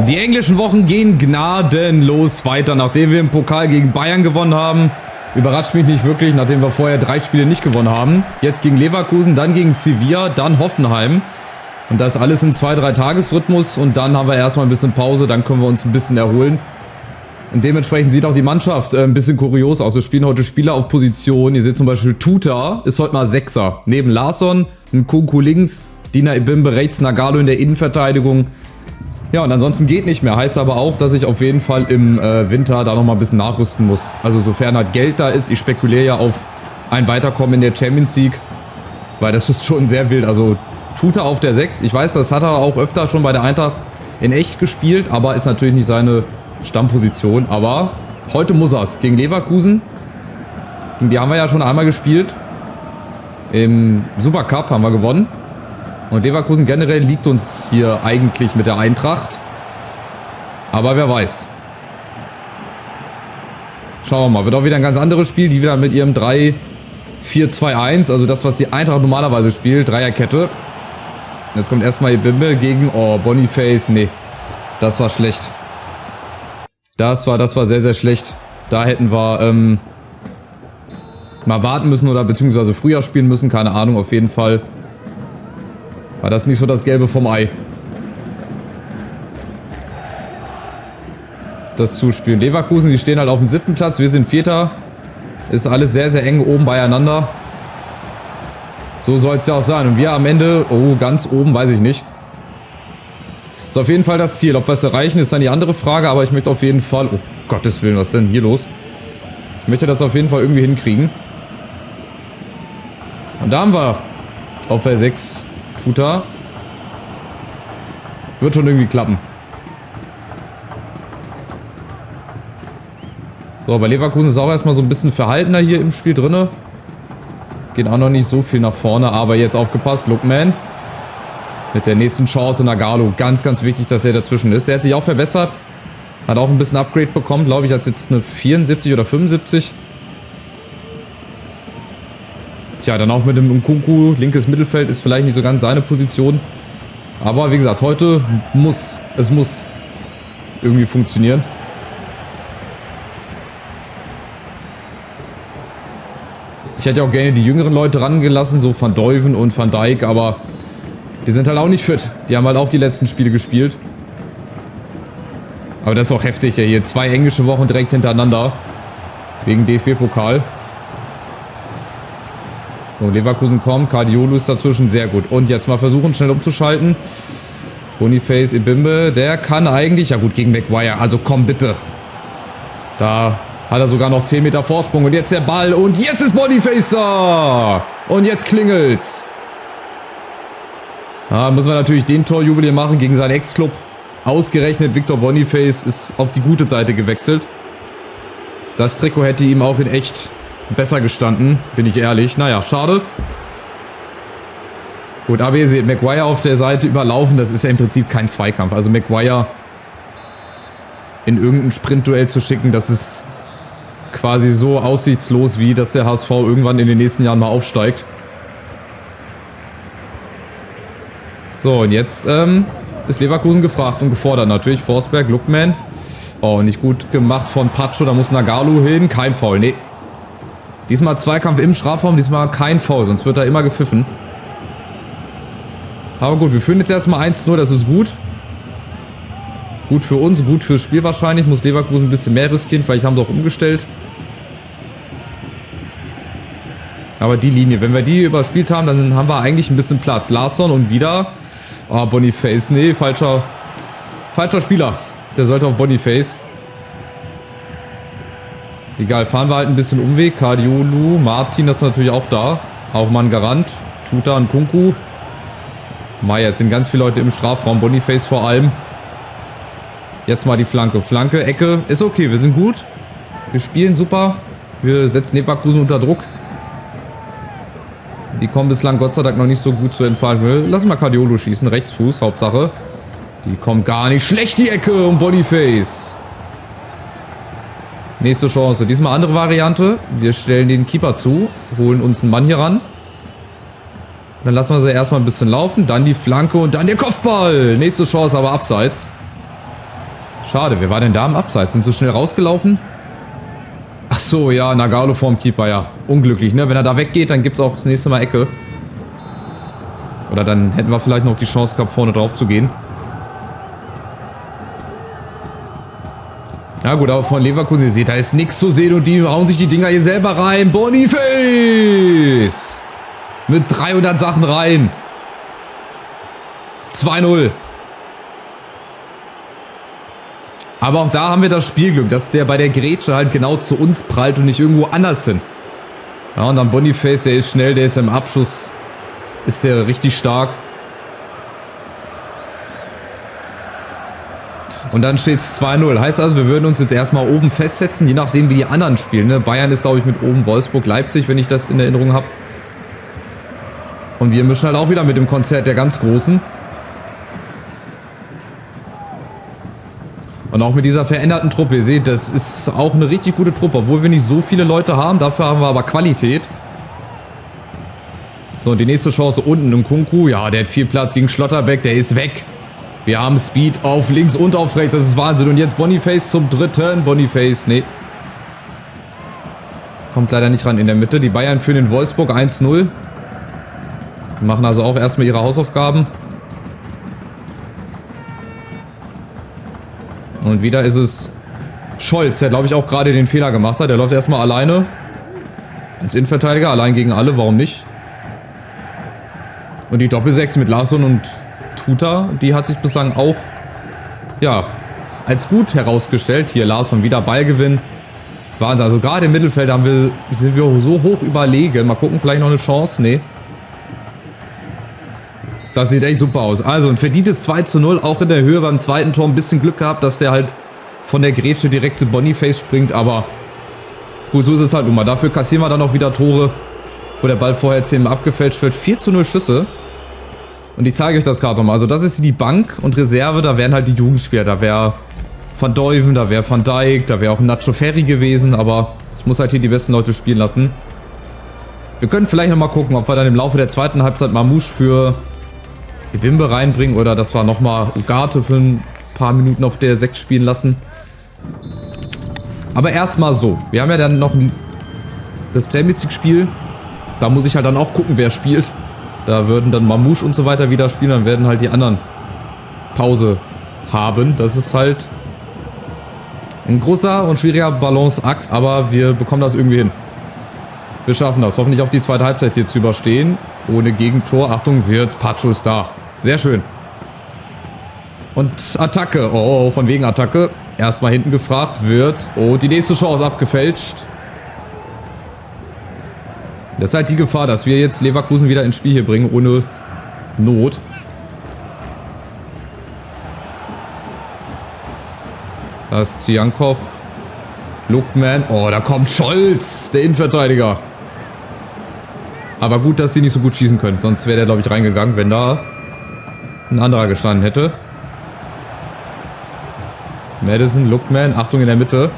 Die englischen Wochen gehen gnadenlos weiter, nachdem wir im Pokal gegen Bayern gewonnen haben. Überrascht mich nicht wirklich, nachdem wir vorher 3 Spiele nicht gewonnen haben. Jetzt gegen Leverkusen, dann gegen Sevilla, dann Hoffenheim. Und das alles im 2-3 Tagesrhythmus und dann haben wir erstmal ein bisschen Pause, dann können wir uns ein bisschen erholen. Und dementsprechend sieht auch die Mannschaft ein bisschen kurios aus. Wir spielen heute Spieler auf Position. Ihr seht zum Beispiel Tuta ist heute mal Sechser. Neben Larsson, Nkunku links, Dina Ebimbe rechts, Nagalo in der Innenverteidigung. Ja, und ansonsten geht nicht mehr. Heißt aber auch, dass ich auf jeden Fall im Winter da nochmal ein bisschen nachrüsten muss. Also sofern halt Geld da ist. Ich spekuliere ja auf ein Weiterkommen in der Champions League. Weil das ist schon sehr wild. Also Tuta auf der 6. Ich weiß, das hat er auch öfter schon bei der Eintracht in echt gespielt. Aber ist natürlich nicht seine Stammposition. Aber heute muss er es. Gegen Leverkusen. Gegen die haben wir ja schon einmal gespielt. Im Supercup haben wir gewonnen. Und Leverkusen generell liegt uns hier eigentlich mit der Eintracht. Aber wer weiß. Schauen wir mal. Wird auch wieder ein ganz anderes Spiel. Die wieder mit ihrem 3-4-2-1. Also das, was die Eintracht normalerweise spielt. Dreierkette. Jetzt kommt erstmal Ebimbe gegen... Oh, Boniface. Nee. Das war schlecht. Das war sehr, sehr schlecht. Da hätten wir mal warten müssen oder beziehungsweise früher spielen müssen. Keine Ahnung, auf jeden Fall. War das nicht so das Gelbe vom Ei. Das Zuspielen. Leverkusen, die stehen halt auf dem 7. Platz. Wir sind 4. Ist alles sehr, sehr eng oben beieinander. So soll es ja auch sein. Und wir am Ende, oh, ganz oben, weiß ich nicht. Ist auf jeden Fall das Ziel. Ob wir es erreichen, ist dann die andere Frage. Aber ich möchte auf jeden Fall... Oh, Gottes Willen, was ist denn hier los? Ich möchte das auf jeden Fall irgendwie hinkriegen. Und da haben wir auf der 6 Tuta. Wird schon irgendwie klappen. So, bei Leverkusen ist auch erstmal so ein bisschen verhaltener hier im Spiel drinne. Geht auch noch nicht so viel nach vorne, aber jetzt aufgepasst, Lookman. Mit der nächsten Chance Nagalo. Ganz, ganz wichtig, dass er dazwischen ist. Er hat sich auch verbessert. Hat auch ein bisschen Upgrade bekommen, glaube ich, hat jetzt eine 74 oder 75. Tja, dann auch mit dem Nkunku. Linkes Mittelfeld ist vielleicht nicht so ganz seine Position. Aber wie gesagt, heute muss irgendwie funktionieren. Ich hätte auch gerne die jüngeren Leute rangelassen, so Van Duyven und Van Dijk, aber die sind halt auch nicht fit. Die haben halt auch die letzten Spiele gespielt. Aber das ist auch heftig, ja, hier 2 englische Wochen direkt hintereinander. Wegen DFB-Pokal. So, Leverkusen kommt, Guardiola ist dazwischen, sehr gut. Und jetzt mal versuchen, schnell umzuschalten. Boniface, Ebimbe, der kann eigentlich... Ja gut, gegen Maguire, also komm bitte. Da hat er sogar noch 10 Meter Vorsprung. Und jetzt der Ball und jetzt ist Boniface da. Und jetzt klingelt's. Da müssen wir natürlich den Torjubel hier machen gegen seinen Ex-Club. Ausgerechnet Victor Boniface ist auf die gute Seite gewechselt. Das Trikot hätte ihm auch in echt besser gestanden, bin ich ehrlich. Naja, schade. Gut, aber ihr seht, Maguire auf der Seite überlaufen. Das ist ja im Prinzip kein Zweikampf. Also Maguire in irgendein Sprintduell zu schicken, das ist quasi so aussichtslos, wie dass der HSV irgendwann in den nächsten Jahren mal aufsteigt. So, und jetzt ist Leverkusen gefragt und gefordert natürlich. Forsberg, Lookman. Oh, nicht gut gemacht von Pacho. Da muss Nagalo hin. Kein Foul, nee. Diesmal Zweikampf im Strafraum, diesmal kein Foul, sonst wird da immer gepfiffen. Aber gut, wir führen jetzt erstmal 1-0, das ist gut. Gut für uns, gut fürs Spiel wahrscheinlich. Muss Leverkusen ein bisschen mehr riskieren, vielleicht haben sie auch umgestellt. Aber die Linie, wenn wir die überspielt haben, dann haben wir eigentlich ein bisschen Platz. Larsson und wieder... Oh, Boniface, nee, falscher Spieler. Der sollte auf Boniface. Egal, fahren wir halt ein bisschen Umweg. Guardiola, Martin ist natürlich auch da. Auch mal ein Garant. Tuta und Nkunku. Jetzt sind ganz viele Leute im Strafraum. Boniface vor allem. Jetzt mal die Flanke. Flanke, Ecke. Ist okay, wir sind gut. Wir spielen super. Wir setzen Leverkusen unter Druck. Die kommen bislang Gott sei Dank noch nicht so gut zu entfalten. Lassen wir Guardiola schießen. Rechtsfuß, Hauptsache. Die kommt gar nicht schlecht, die Ecke. Und Boniface. Nächste Chance. Diesmal andere Variante. Wir stellen den Keeper zu. Holen uns einen Mann hier ran. Dann lassen wir sie erstmal ein bisschen laufen. Dann die Flanke und dann der Kopfball. Nächste Chance, aber abseits. Schade, wer war denn da im Abseits? Sind so schnell rausgelaufen? Ach so, ja, Nagalo vorm Keeper, ja. Unglücklich, ne? Wenn er da weggeht, dann gibt es auch das nächste Mal Ecke. Oder dann hätten wir vielleicht noch die Chance gehabt, vorne drauf zu gehen. Ja gut, aber von Leverkusen, ihr seht, da ist nichts zu sehen und die hauen sich die Dinger hier selber rein. Boniface! Mit 300 Sachen rein. 2-0. Aber auch da haben wir das Spielglück, dass der bei der Grätsche halt genau zu uns prallt und nicht irgendwo anders hin. Ja, und dann Boniface, der ist schnell, der ist im Abschuss, ist der richtig stark. Und dann steht es 2-0. Heißt also, wir würden uns jetzt erstmal oben festsetzen, je nachdem wie die anderen spielen. Ne? Bayern ist, glaube ich, mit oben, Wolfsburg, Leipzig, wenn ich das in Erinnerung habe. Und wir mischen halt auch wieder mit dem Konzert der ganz Großen. Und auch mit dieser veränderten Truppe. Ihr seht, das ist auch eine richtig gute Truppe, obwohl wir nicht so viele Leute haben. Dafür haben wir aber Qualität. So, und die nächste Chance unten im Nkunku. Ja, der hat viel Platz gegen Schlotterbeck. Der ist weg. Wir haben Speed auf links und auf rechts. Das ist Wahnsinn. Und jetzt Boniface zum dritten. Boniface, nee. Kommt leider nicht ran in der Mitte. Die Bayern führen in Wolfsburg 1-0. Machen also auch erstmal ihre Hausaufgaben. Und wieder ist es Scholz, der, glaube ich, auch gerade den Fehler gemacht hat. Der läuft erstmal alleine. Als Innenverteidiger, allein gegen alle. Warum nicht? Und die Doppel-6 mit Larsson und Tuta, die hat sich bislang auch, ja, als gut herausgestellt. Hier Larsson wieder Ballgewinn. Wahnsinn. Also gerade im Mittelfeld sind wir so hoch überlegen. Mal gucken, vielleicht noch eine Chance. Nee. Das sieht echt super aus. Also ein verdientes 2-0, auch in der Höhe beim zweiten Tor. Ein bisschen Glück gehabt, dass der halt von der Grätsche direkt zu Boniface springt. Aber gut, so ist es halt nun mal. Dafür kassieren wir dann auch wieder Tore, wo der Ball vorher 10-mal abgefälscht wird. 4-0 Schüsse. Und ich zeige euch das gerade nochmal. Also das ist die Bank und Reserve. Da wären halt die Jugendspieler. Da wäre Van Duyven, da wäre Van Dijk, da wäre auch Nacho Ferri gewesen. Aber ich muss halt hier die besten Leute spielen lassen. Wir können vielleicht nochmal gucken, ob wir dann im Laufe der zweiten Halbzeit Mamouche für Ebimbe reinbringen oder dass wir nochmal Ugarte für ein paar Minuten auf der 6 spielen lassen. Aber erstmal so. Wir haben ja dann noch das Champions League-Spiel. Da muss ich halt dann auch gucken, wer spielt. Da würden dann Mamouche und so weiter wieder spielen. Dann werden halt die anderen Pause haben. Das ist halt ein großer und schwieriger Balanceakt. Aber wir bekommen das irgendwie hin. Wir schaffen das. Hoffentlich auch die zweite Halbzeit hier zu überstehen. Ohne Gegentor. Achtung, Wirtz. Pacho ist da. Sehr schön. Und Attacke. Oh, von wegen Attacke. Erstmal hinten gefragt. Wirtz. Oh, die nächste Chance abgefälscht. Das ist halt die Gefahr, dass wir jetzt Leverkusen wieder ins Spiel hier bringen. Ohne Not. Da ist Ziankov. Lookman. Oh, da kommt Scholz. Der Innenverteidiger. Aber gut, dass die nicht so gut schießen können. Sonst wäre der, glaube ich, reingegangen, wenn da ein anderer gestanden hätte. Madison, Lookman. Achtung in der Mitte.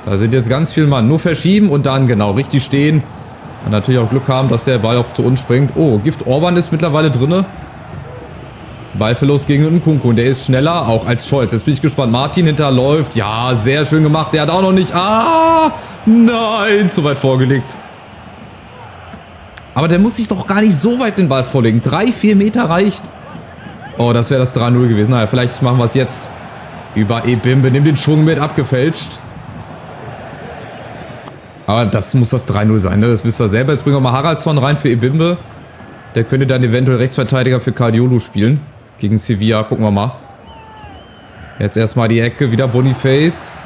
Da sind jetzt ganz viele Mann. Nur verschieben und dann genau richtig stehen. Und natürlich auch Glück haben, dass der Ball auch zu uns springt. Oh, Gift Orban ist mittlerweile drinne. Ballverlust gegen Nkunku. Und der ist schneller, auch als Scholz. Jetzt bin ich gespannt. Martin hinterläuft. Ja, sehr schön gemacht. Der hat auch noch nicht... Ah, nein, zu weit vorgelegt. Aber der muss sich doch gar nicht so weit den Ball vorlegen. 3-4 Meter reicht. Oh, das wäre das 3-0 gewesen. Naja, vielleicht machen wir es jetzt. Über Ebimbe. Nimm den Schwung mit. Abgefälscht. Aber das muss das 3-0 sein, ne? Das wisst ihr selber. Jetzt bringen wir mal Haraldsson rein für Ebimbe. Der könnte dann eventuell Rechtsverteidiger für Guardiola spielen. Gegen Sevilla. Gucken wir mal. Jetzt erstmal die Ecke. Wieder Boniface.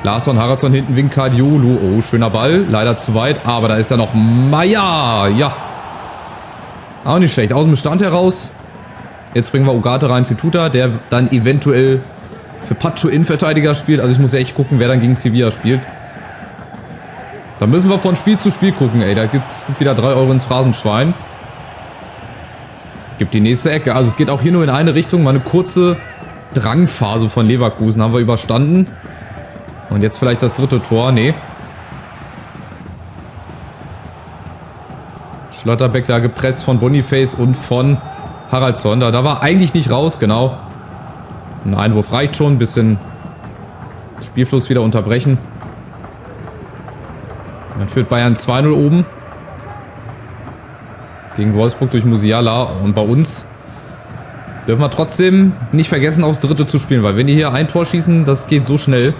Larsson, Haraldsson hinten wegen Guardiola. Oh, schöner Ball. Leider zu weit. Aber da ist ja noch Meier. Ja. Auch nicht schlecht. Aus dem Stand heraus. Jetzt bringen wir Ugarte rein für Tuta. Der dann eventuell für Pacho Innenverteidiger spielt. Also ich muss echt gucken, wer dann gegen Sevilla spielt. Da müssen wir von Spiel zu Spiel gucken, ey. Es gibt wieder 3 Euro ins Phrasenschwein. Gibt die nächste Ecke. Also es geht auch hier nur in eine Richtung. Mal eine kurze Drangphase von Leverkusen haben wir überstanden. Und jetzt vielleicht das dritte Tor. Nee. Schlotterbeck da gepresst von Boniface und von Haraldsson, da war eigentlich nicht raus, genau. Ein Einwurf reicht schon, ein bisschen Spielfluss wieder unterbrechen. Dann führt Bayern 2-0 oben. Gegen Wolfsburg durch Musiala. Und bei uns dürfen wir trotzdem nicht vergessen, aufs Dritte zu spielen, weil wenn die hier ein Tor schießen, das geht so schnell.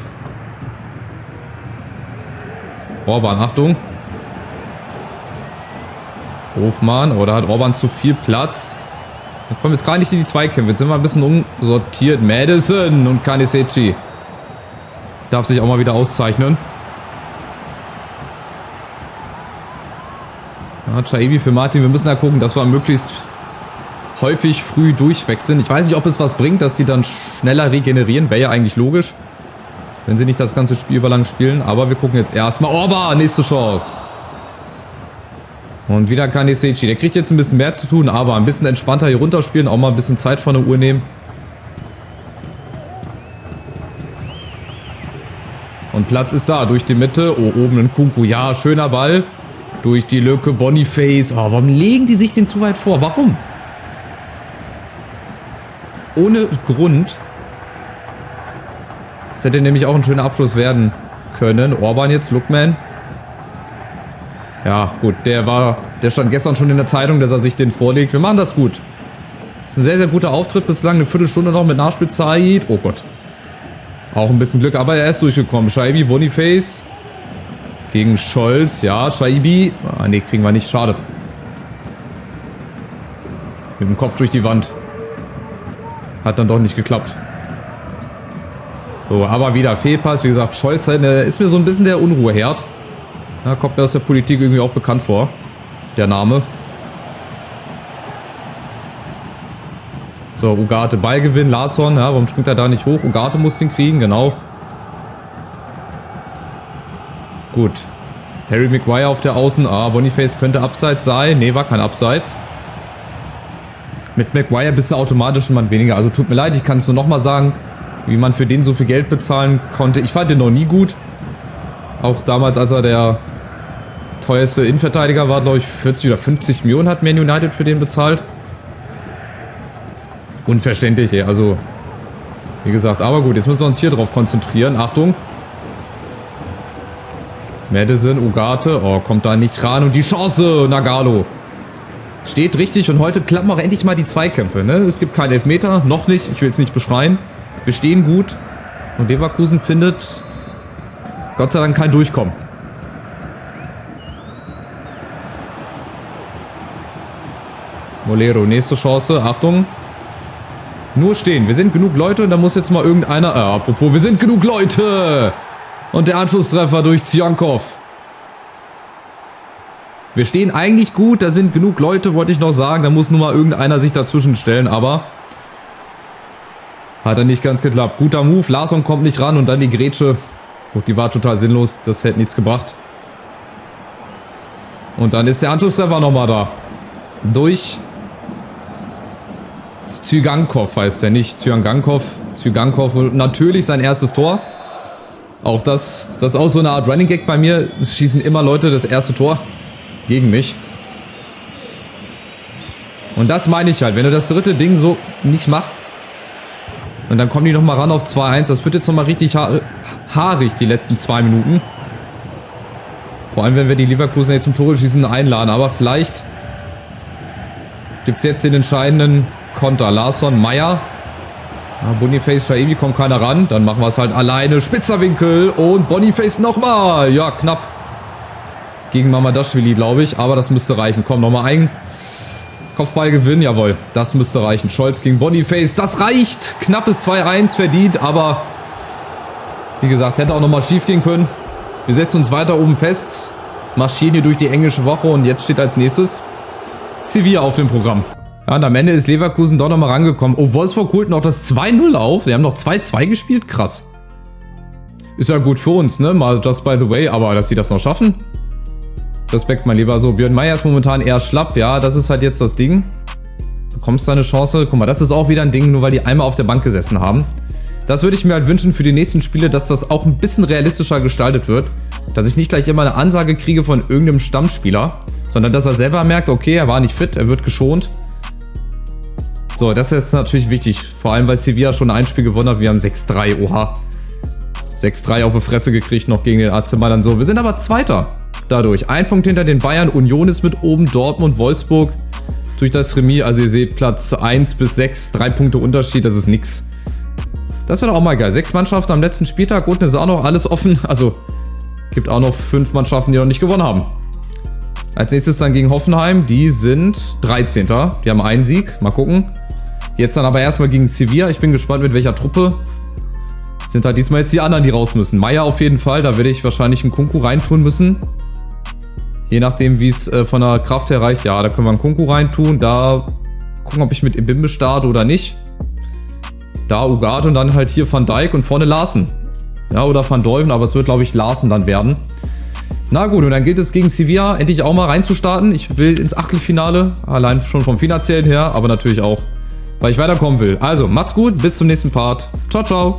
Orban, Achtung. Hofmann, oder hat Orban zu viel Platz? Wir kommen jetzt gerade nicht in die Zweikämpfe. Jetzt sind wir ein bisschen umsortiert. Madison und Kaniseci. Darf sich auch mal wieder auszeichnen. Ja, Chaibi für Martin. Wir müssen da gucken, dass wir möglichst häufig früh durchwechseln. Ich weiß nicht, ob es was bringt, dass sie dann schneller regenerieren. Wäre ja eigentlich logisch, wenn sie nicht das ganze Spiel über lang spielen. Aber wir gucken jetzt erstmal. Orban, nächste Chance. Und wieder Kaniseci. Der kriegt jetzt ein bisschen mehr zu tun, aber ein bisschen entspannter hier runterspielen. Auch mal ein bisschen Zeit von der Uhr nehmen. Und Platz ist da, durch die Mitte. Oh, oben ein Kunku. Ja, schöner Ball. Durch die Lücke, Boniface. Oh, warum legen die sich den zu weit vor? Warum? Ohne Grund. Das hätte nämlich auch ein schöner Abschluss werden können. Orban jetzt, Lookman. Ja, gut, der stand gestern schon in der Zeitung, dass er sich den vorlegt. Wir machen das gut. Das ist ein sehr, sehr guter Auftritt bislang. Eine Viertelstunde noch mit Nachspielzeit. Oh Gott. Auch ein bisschen Glück, aber er ist durchgekommen. Chaibi, Boniface. Gegen Scholz. Ja, Chaibi. Ah, nee, kriegen wir nicht. Schade. Mit dem Kopf durch die Wand. Hat dann doch nicht geklappt. So, aber wieder Fehlpass. Wie gesagt, Scholz ist mir so ein bisschen der Unruheherd. Ja, kommt mir aus der Politik irgendwie auch bekannt vor. Der Name. So, Ugarte Ballgewinn. Larsson, ja, warum springt er da nicht hoch? Ugarte muss den kriegen, genau. Gut. Harry Maguire auf der Außen. Ah, Boniface könnte Abseits sein. Nee, war kein Abseits. Mit Maguire bist du automatisch ein Mann weniger. Also tut mir leid, ich kann es nur nochmal sagen, wie man für den so viel Geld bezahlen konnte. Ich fand den noch nie gut. Auch damals, als er der teuerste Innenverteidiger war, glaube ich, 40 oder 50 Millionen hat Man United für den bezahlt. Unverständlich, ey. Also, wie gesagt, aber gut, jetzt müssen wir uns hier drauf konzentrieren. Achtung. Madison, Ugarte. Oh, kommt da nicht ran. Und die Chance, Nagalo. Steht richtig und heute klappen auch endlich mal die Zweikämpfe. Ne? Es gibt keinen Elfmeter, noch nicht. Ich will jetzt nicht beschreien. Wir stehen gut. Und Leverkusen findet Gott sei Dank kein Durchkommen. Molero, nächste Chance. Achtung. Nur stehen. Wir sind genug Leute und da muss jetzt mal irgendeiner... apropos, wir sind genug Leute! Und der Anschlusstreffer durch Ziankov. Wir stehen eigentlich gut, da sind genug Leute, wollte ich noch sagen. Da muss nur mal irgendeiner sich dazwischen stellen, aber... hat er nicht ganz geklappt. Guter Move, Larsson kommt nicht ran und dann die Grätsche. Gut, die war total sinnlos, das hätte nichts gebracht. Und dann ist der Anschlusstreffer nochmal da. Durch... Zygankov heißt er, nicht Zyangankov. Zygankov, natürlich sein erstes Tor. Auch das ist auch so eine Art Running Gag bei mir. Es schießen immer Leute das erste Tor gegen mich. Und das meine ich halt, wenn du das dritte Ding so nicht machst und dann kommen die nochmal ran auf 2-1, das wird jetzt nochmal richtig haarig die letzten 2 Minuten. Vor allem, wenn wir die Leverkusen jetzt zum Tore schießen einladen, aber vielleicht gibt es jetzt den entscheidenden Konter. Larsson, Meier. Ja, Boniface, Chaibi, kommt keiner ran. Dann machen wir es halt alleine. Spitzer Winkel und Boniface nochmal. Ja, knapp. Gegen Mamardashvili, glaube ich. Aber das müsste reichen. Komm, nochmal ein. Kopfballgewinn, jawohl. Das müsste reichen. Scholz gegen Boniface. Das reicht. Knappes 2-1 verdient. Aber, wie gesagt, hätte auch nochmal schief gehen können. Wir setzen uns weiter oben fest. Marschieren hier durch die englische Woche. Und jetzt steht als nächstes Sevilla auf dem Programm. Ja, und am Ende ist Leverkusen doch nochmal rangekommen. Oh, Wolfsburg holt noch das 2-0 auf. Wir haben noch 2-2 gespielt. Krass. Ist ja gut für uns, ne? Mal just by the way. Aber dass sie das noch schaffen. Respekt, mein Lieber. So, Björn Meyer ist momentan eher schlapp. Ja, das ist halt jetzt das Ding. Du bekommst deine Chance. Guck mal, das ist auch wieder ein Ding, nur weil die einmal auf der Bank gesessen haben. Das würde ich mir halt wünschen für die nächsten Spiele, dass das auch ein bisschen realistischer gestaltet wird. Dass ich nicht gleich immer eine Ansage kriege von irgendeinem Stammspieler. Sondern dass er selber merkt, okay, er war nicht fit, er wird geschont. So, das ist natürlich wichtig. Vor allem, weil Sevilla schon ein Spiel gewonnen hat. Wir haben 6-3. Oha. 6-3 auf die Fresse gekriegt noch gegen den AC Mailand. So, wir sind aber Zweiter dadurch. Ein Punkt hinter den Bayern. Union ist mit oben. Dortmund, Wolfsburg. Durch das Remis, also ihr seht Platz 1 bis 6. 3 Punkte Unterschied, das ist nix. Das wäre doch auch mal geil. 6 Mannschaften am letzten Spieltag. Unten ist auch noch alles offen. Also, gibt auch noch 5 Mannschaften, die noch nicht gewonnen haben. Als nächstes dann gegen Hoffenheim. Die sind 13. Die haben einen Sieg. Mal gucken. Jetzt dann aber erstmal gegen Sevilla. Ich bin gespannt, mit welcher Truppe. Sind halt diesmal jetzt die anderen, die raus müssen. Meier auf jeden Fall. Da werde ich wahrscheinlich einen Kunku reintun müssen. Je nachdem, wie es von der Kraft her reicht. Ja, da können wir einen Kunku reintun. Da gucken, ob ich mit Mbimbe starte oder nicht. Da Ugarte und dann halt hier Van Dijk und vorne Larsen. Ja, oder Van Deuven, aber es wird, glaube ich, Larsen dann werden. Na gut, und dann gilt es gegen Sevilla endlich auch mal reinzustarten. Ich will ins Achtelfinale. Allein schon vom Finanziellen her, aber natürlich auch, weil ich weiterkommen will. Also, macht's gut, bis zum nächsten Part. Ciao, ciao.